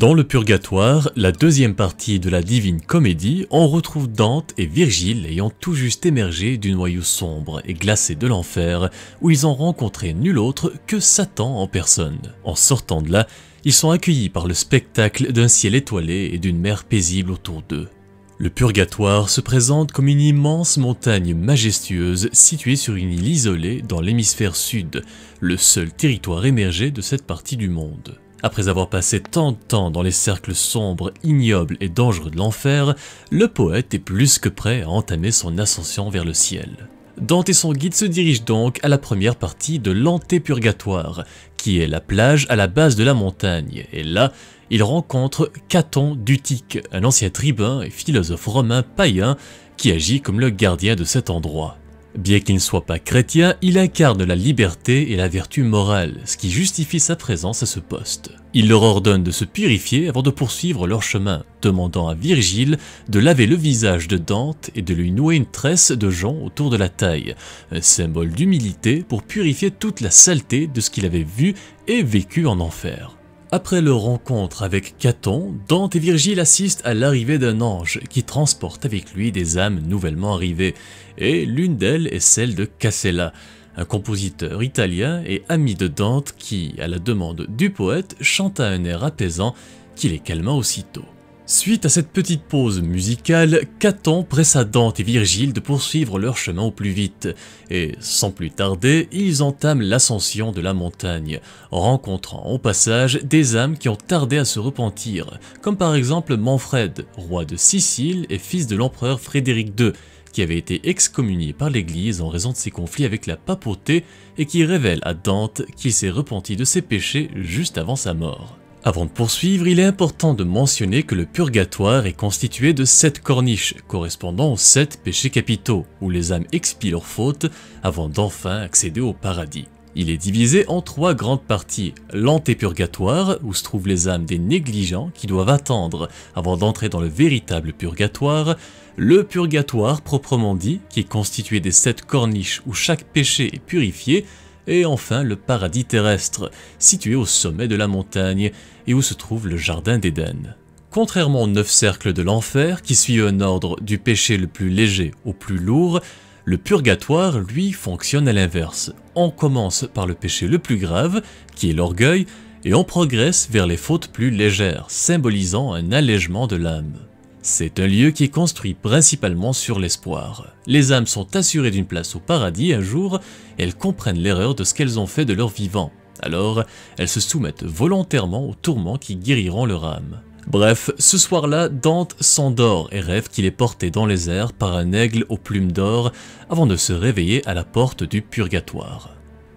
Dans le Purgatoire, la deuxième partie de la Divine Comédie, on retrouve Dante et Virgile ayant tout juste émergé du noyau sombre et glacé de l'enfer, où ils ont rencontré nul autre que Satan en personne. En sortant de là, ils sont accueillis par le spectacle d'un ciel étoilé et d'une mer paisible autour d'eux. Le Purgatoire se présente comme une immense montagne majestueuse située sur une île isolée dans l'hémisphère sud, le seul territoire émergé de cette partie du monde. Après avoir passé tant de temps dans les cercles sombres, ignobles et dangereux de l'enfer, le poète est plus que prêt à entamer son ascension vers le ciel. Dante et son guide se dirigent donc à la première partie de l'Antépurgatoire, qui est la plage à la base de la montagne, et là, ils rencontrent Caton d'Utique, un ancien tribun et philosophe romain païen qui agit comme le gardien de cet endroit. Bien qu'il ne soit pas chrétien, il incarne la liberté et la vertu morale, ce qui justifie sa présence à ce poste. Il leur ordonne de se purifier avant de poursuivre leur chemin, demandant à Virgile de laver le visage de Dante et de lui nouer une tresse de jonc autour de la taille, un symbole d'humilité pour purifier toute la saleté de ce qu'il avait vu et vécu en enfer. Après leur rencontre avec Caton, Dante et Virgile assistent à l'arrivée d'un ange qui transporte avec lui des âmes nouvellement arrivées, et l'une d'elles est celle de Casella, un compositeur italien et ami de Dante qui, à la demande du poète, chanta un air apaisant qui les calma aussitôt. Suite à cette petite pause musicale, Caton pressa Dante et Virgile de poursuivre leur chemin au plus vite, et sans plus tarder, ils entament l'ascension de la montagne, rencontrant au passage des âmes qui ont tardé à se repentir, comme par exemple Manfred, roi de Sicile et fils de l'empereur Frédéric II, qui avait été excommunié par l'Église en raison de ses conflits avec la papauté et qui révèle à Dante qu'il s'est repenti de ses péchés juste avant sa mort. Avant de poursuivre, il est important de mentionner que le Purgatoire est constitué de 7 corniches, correspondant aux 7 péchés capitaux, où les âmes expient leurs fautes avant d'enfin accéder au paradis. Il est divisé en 3 grandes parties, l'Antépurgatoire, où se trouvent les âmes des négligents qui doivent attendre avant d'entrer dans le véritable purgatoire, le Purgatoire proprement dit, qui est constitué des 7 corniches où chaque péché est purifié, et enfin le paradis terrestre, situé au sommet de la montagne et où se trouve le jardin d'Éden. Contrairement aux 9 cercles de l'enfer, qui suivent un ordre du péché le plus léger au plus lourd, le purgatoire, lui, fonctionne à l'inverse. On commence par le péché le plus grave, qui est l'orgueil, et on progresse vers les fautes plus légères, symbolisant un allègement de l'âme. C'est un lieu qui est construit principalement sur l'espoir. Les âmes sont assurées d'une place au paradis un jour, et elles comprennent l'erreur de ce qu'elles ont fait de leur vivant. Alors, elles se soumettent volontairement aux tourments qui guériront leur âme. Bref, ce soir-là, Dante s'endort et rêve qu'il est porté dans les airs par un aigle aux plumes d'or avant de se réveiller à la porte du purgatoire.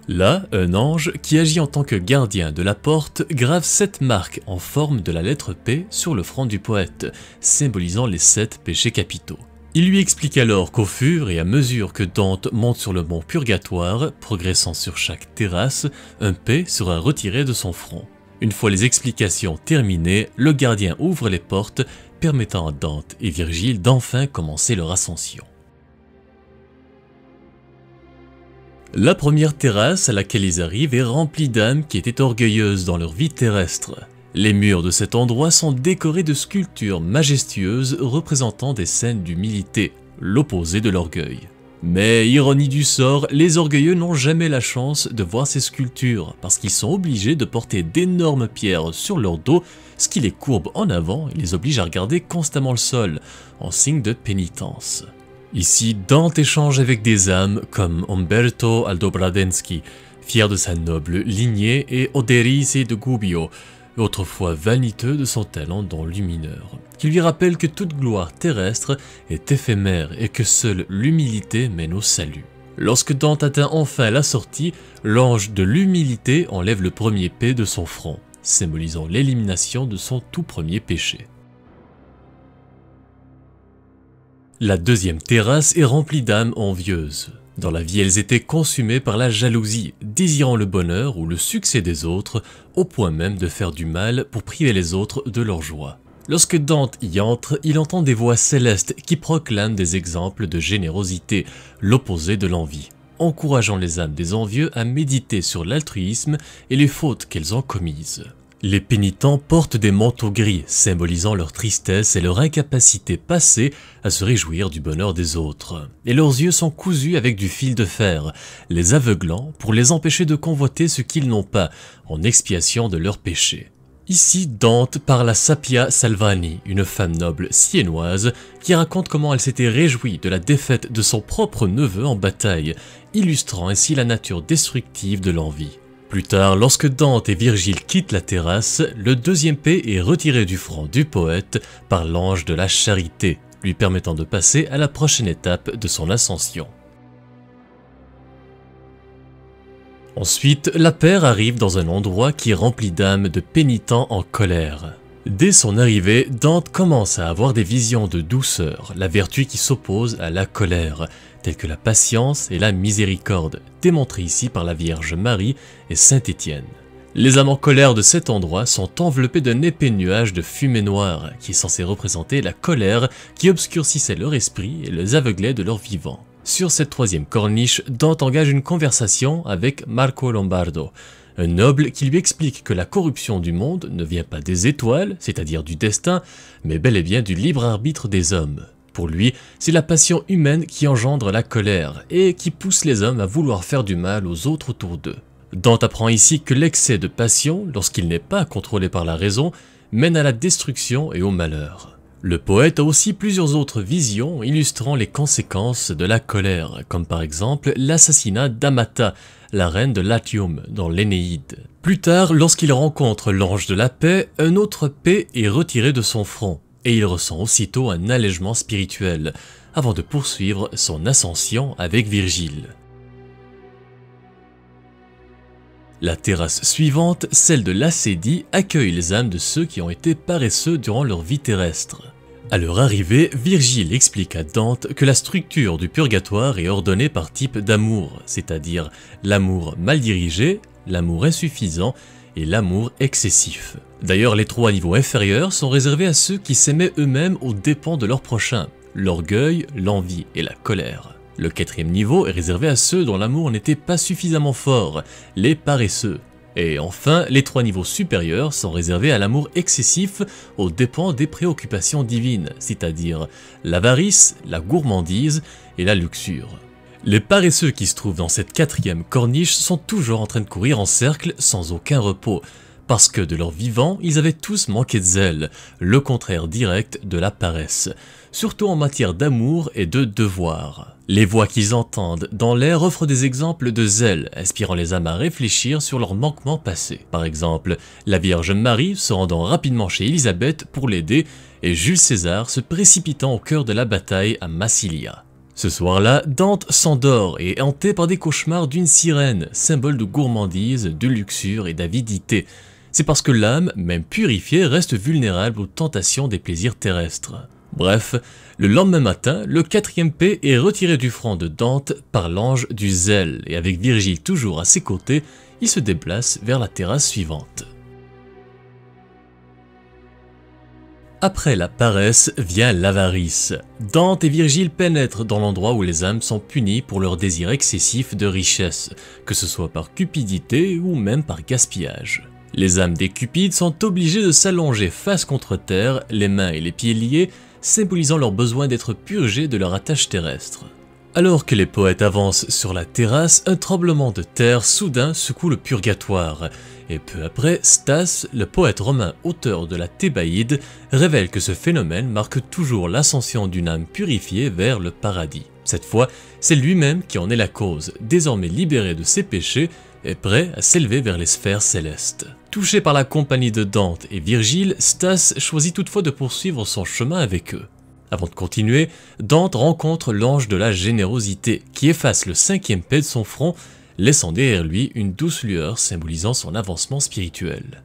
Là, un ange, qui agit en tant que gardien de la porte, grave 7 marques en forme de la lettre P sur le front du poète, symbolisant les 7 péchés capitaux. Il lui explique alors qu'au fur et à mesure que Dante monte sur le mont Purgatoire, progressant sur chaque terrasse, un P sera retiré de son front. Une fois les explications terminées, le gardien ouvre les portes, permettant à Dante et Virgile d'enfin commencer leur ascension. La première terrasse à laquelle ils arrivent est remplie d'âmes qui étaient orgueilleuses dans leur vie terrestre. Les murs de cet endroit sont décorés de sculptures majestueuses représentant des scènes d'humilité, l'opposé de l'orgueil. Mais ironie du sort, les orgueilleux n'ont jamais la chance de voir ces sculptures parce qu'ils sont obligés de porter d'énormes pierres sur leur dos, ce qui les courbe en avant et les oblige à regarder constamment le sol, en signe de pénitence. Ici, Dante échange avec des âmes comme Umberto Aldobrandeschi, fier de sa noble lignée, et Oderisse de Gubbio, autrefois vaniteux de son talent dans lumineur, qui lui rappelle que toute gloire terrestre est éphémère et que seule l'humilité mène au salut. Lorsque Dante atteint enfin la sortie, l'ange de l'humilité enlève le premier P de son front, symbolisant l'élimination de son tout premier péché. La deuxième terrasse est remplie d'âmes envieuses. Dans la vie, elles étaient consumées par la jalousie, désirant le bonheur ou le succès des autres, au point même de faire du mal pour priver les autres de leur joie. Lorsque Dante y entre, il entend des voix célestes qui proclament des exemples de générosité, l'opposé de l'envie, encourageant les âmes des envieux à méditer sur l'altruisme et les fautes qu'elles ont commises. Les pénitents portent des manteaux gris, symbolisant leur tristesse et leur incapacité passée à se réjouir du bonheur des autres. Et leurs yeux sont cousus avec du fil de fer, les aveuglant pour les empêcher de convoiter ce qu'ils n'ont pas, en expiation de leurs péchés. Ici, Dante parle à Sapia Salvani, une femme noble siennoise, qui raconte comment elle s'était réjouie de la défaite de son propre neveu en bataille, illustrant ainsi la nature destructive de l'envie. Plus tard, lorsque Dante et Virgile quittent la terrasse, le deuxième P est retiré du front du poète par l'ange de la charité, lui permettant de passer à la prochaine étape de son ascension. Ensuite, la paire arrive dans un endroit qui est rempli d'âmes de pénitents en colère. Dès son arrivée, Dante commence à avoir des visions de douceur, la vertu qui s'oppose à la colère, telles que la patience et la miséricorde, démontrées ici par la Vierge Marie et Saint Étienne. Les âmes en colère de cet endroit sont enveloppées d'un épais nuage de fumée noire, qui est censé représenter la colère qui obscurcissait leur esprit et les aveuglait de leur vivant. Sur cette troisième corniche, Dante engage une conversation avec Marco Lombardo, un noble qui lui explique que la corruption du monde ne vient pas des étoiles, c'est-à-dire du destin, mais bel et bien du libre arbitre des hommes. Pour lui, c'est la passion humaine qui engendre la colère et qui pousse les hommes à vouloir faire du mal aux autres autour d'eux. Dante apprend ici que l'excès de passion, lorsqu'il n'est pas contrôlé par la raison, mène à la destruction et au malheur. Le poète a aussi plusieurs autres visions illustrant les conséquences de la colère, comme par exemple l'assassinat d'Amata, la reine de Latium, dans l'Énéide. Plus tard, lorsqu'il rencontre l'ange de la paix, un autre paix est retiré de son front, et il ressent aussitôt un allègement spirituel, avant de poursuivre son ascension avec Virgile. La terrasse suivante, celle de l'Acédie, accueille les âmes de ceux qui ont été paresseux durant leur vie terrestre. À leur arrivée, Virgile explique à Dante que la structure du purgatoire est ordonnée par type d'amour, c'est-à-dire l'amour mal dirigé, l'amour insuffisant et l'amour excessif. D'ailleurs, les trois niveaux inférieurs sont réservés à ceux qui s'aimaient eux-mêmes aux dépens de leur prochain, l'orgueil, l'envie et la colère. Le quatrième niveau est réservé à ceux dont l'amour n'était pas suffisamment fort, les paresseux. Et enfin, les trois niveaux supérieurs sont réservés à l'amour excessif aux dépens des préoccupations divines, c'est-à-dire l'avarice, la gourmandise et la luxure. Les paresseux qui se trouvent dans cette quatrième corniche sont toujours en train de courir en cercle sans aucun repos, parce que de leur vivant, ils avaient tous manqué de zèle, le contraire direct de la paresse, surtout en matière d'amour et de devoir. Les voix qu'ils entendent dans l'air offrent des exemples de zèle, inspirant les âmes à réfléchir sur leurs manquements passés. Par exemple, la Vierge Marie se rendant rapidement chez Élisabeth pour l'aider et Jules César se précipitant au cœur de la bataille à Massilia. Ce soir-là, Dante s'endort et est hanté par des cauchemars d'une sirène, symbole de gourmandise, de luxure et d'avidité. C'est parce que l'âme, même purifiée, reste vulnérable aux tentations des plaisirs terrestres. Bref, le lendemain matin, le quatrième P est retiré du front de Dante par l'ange du zèle et avec Virgile toujours à ses côtés, il se déplace vers la terrasse suivante. Après la paresse vient l'avarice. Dante et Virgile pénètrent dans l'endroit où les âmes sont punies pour leur désir excessif de richesse, que ce soit par cupidité ou même par gaspillage. Les âmes des cupides sont obligées de s'allonger face contre terre, les mains et les pieds liés, symbolisant leur besoin d'être purgés de leur attache terrestre. Alors que les poètes avancent sur la terrasse, un tremblement de terre soudain secoue le purgatoire, et peu après, Stas, le poète romain auteur de la Thébaïde, révèle que ce phénomène marque toujours l'ascension d'une âme purifiée vers le paradis. Cette fois, c'est lui-même qui en est la cause, désormais libéré de ses péchés et prêt à s'élever vers les sphères célestes. Touché par la compagnie de Dante et Virgile, Stas choisit toutefois de poursuivre son chemin avec eux. Avant de continuer, Dante rencontre l'ange de la générosité, qui efface le cinquième P de son front, laissant derrière lui une douce lueur symbolisant son avancement spirituel.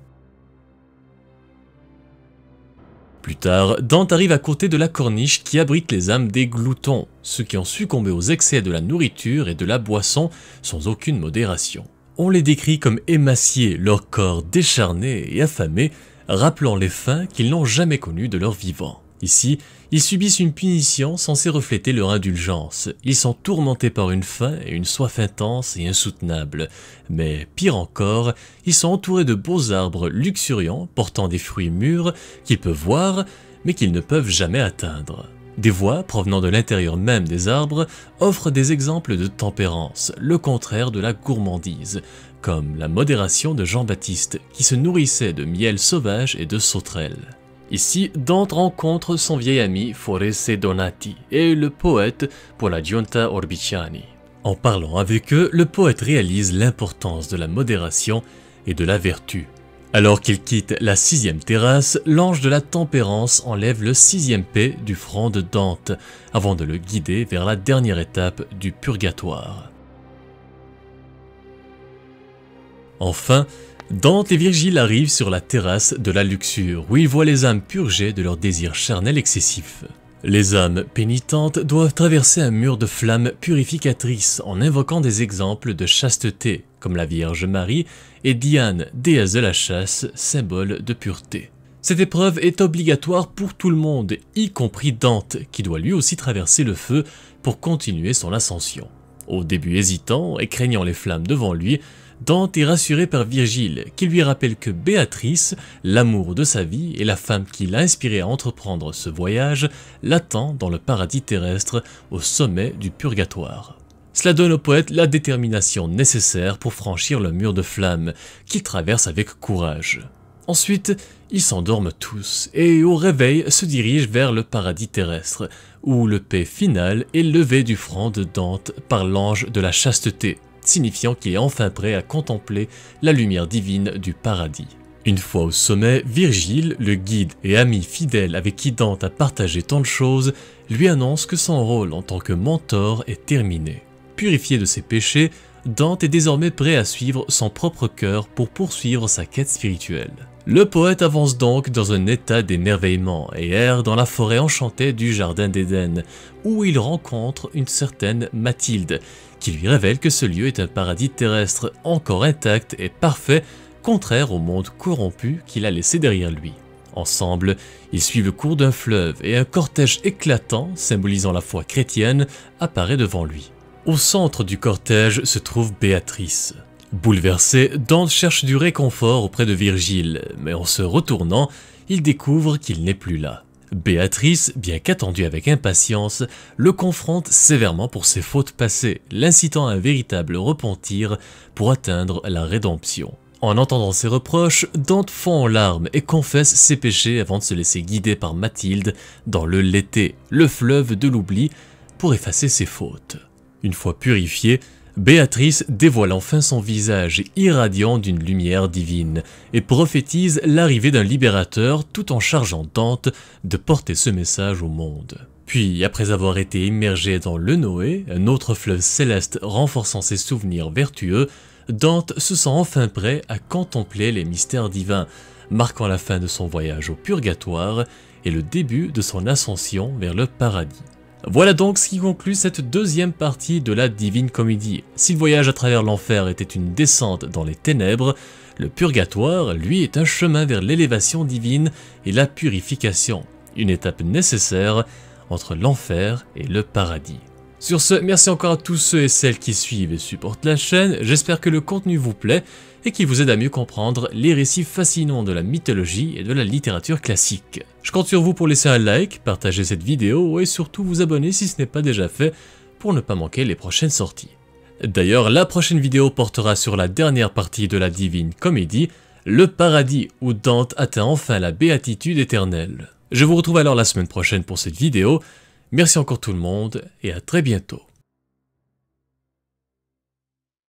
Plus tard, Dante arrive à côté de la corniche qui abrite les âmes des gloutons, ceux qui ont succombé aux excès de la nourriture et de la boisson sans aucune modération. On les décrit comme émaciés, leur corps décharné et affamé, rappelant les faims qu'ils n'ont jamais connues de leur vivant. Ici, ils subissent une punition censée refléter leur indulgence. Ils sont tourmentés par une faim et une soif intense et insoutenables. Mais pire encore, ils sont entourés de beaux arbres luxuriants portant des fruits mûrs qu'ils peuvent voir mais qu'ils ne peuvent jamais atteindre. Des voix provenant de l'intérieur même des arbres offrent des exemples de tempérance, le contraire de la gourmandise, comme la modération de Jean-Baptiste qui se nourrissait de miel sauvage et de sauterelles. Ici, Dante rencontre son vieil ami Forese Donati et le poète pour la Giunta Orbiciani. En parlant avec eux, le poète réalise l'importance de la modération et de la vertu. Alors qu'il quitte la 6e terrasse, l'ange de la tempérance enlève le 6e P du front de Dante, avant de le guider vers la dernière étape du purgatoire. Enfin, Dante et Virgile arrivent sur la terrasse de la luxure, où ils voient les âmes purgées de leurs désirs charnels excessifs. Les âmes pénitentes doivent traverser un mur de flammes purificatrices en invoquant des exemples de chasteté, comme la Vierge Marie et Diane, déesse de la chasse, symbole de pureté. Cette épreuve est obligatoire pour tout le monde, y compris Dante, qui doit lui aussi traverser le feu pour continuer son ascension. Au début hésitant et craignant les flammes devant lui, Dante est rassuré par Virgile, qui lui rappelle que Béatrice, l'amour de sa vie et la femme qui l'a inspiré à entreprendre ce voyage, l'attend dans le paradis terrestre au sommet du purgatoire. Cela donne au poète la détermination nécessaire pour franchir le mur de flammes, qu'il traverse avec courage. Ensuite, ils s'endorment tous et au réveil se dirigent vers le paradis terrestre, où le paix final est levé du front de Dante par l'ange de la chasteté, signifiant qu'il est enfin prêt à contempler la lumière divine du paradis. Une fois au sommet, Virgile, le guide et ami fidèle avec qui Dante a partagé tant de choses, lui annonce que son rôle en tant que mentor est terminé. Purifié de ses péchés, Dante est désormais prêt à suivre son propre cœur pour poursuivre sa quête spirituelle. Le poète avance donc dans un état d'émerveillement et erre dans la forêt enchantée du Jardin d'Éden, où il rencontre une certaine Mathilde, qui lui révèle que ce lieu est un paradis terrestre encore intact et parfait, contraire au monde corrompu qu'il a laissé derrière lui. Ensemble, ils suivent le cours d'un fleuve et un cortège éclatant, symbolisant la foi chrétienne, apparaît devant lui. Au centre du cortège se trouve Béatrice. Bouleversé, Dante cherche du réconfort auprès de Virgile, mais en se retournant, il découvre qu'il n'est plus là. Béatrice, bien qu'attendue avec impatience, le confronte sévèrement pour ses fautes passées, l'incitant à un véritable repentir pour atteindre la rédemption. En entendant ses reproches, Dante fond en larmes et confesse ses péchés avant de se laisser guider par Mathilde dans le Léthé, le fleuve de l'oubli, pour effacer ses fautes. Une fois purifiée, Béatrice dévoile enfin son visage irradiant d'une lumière divine et prophétise l'arrivée d'un libérateur tout en chargeant Dante de porter ce message au monde. Puis, après avoir été immergé dans le Noé, un autre fleuve céleste renforçant ses souvenirs vertueux, Dante se sent enfin prêt à contempler les mystères divins, marquant la fin de son voyage au purgatoire et le début de son ascension vers le paradis. Voilà donc ce qui conclut cette deuxième partie de la Divine Comédie. Si le voyage à travers l'enfer était une descente dans les ténèbres, le purgatoire, lui, est un chemin vers l'élévation divine et la purification, une étape nécessaire entre l'enfer et le paradis. Sur ce, merci encore à tous ceux et celles qui suivent et supportent la chaîne, j'espère que le contenu vous plaît et qu'il vous aide à mieux comprendre les récits fascinants de la mythologie et de la littérature classique. Je compte sur vous pour laisser un like, partager cette vidéo et surtout vous abonner si ce n'est pas déjà fait pour ne pas manquer les prochaines sorties. D'ailleurs, la prochaine vidéo portera sur la dernière partie de la Divine Comédie, le paradis où Dante atteint enfin la béatitude éternelle. Je vous retrouve alors la semaine prochaine pour cette vidéo. Merci encore tout le monde et à très bientôt.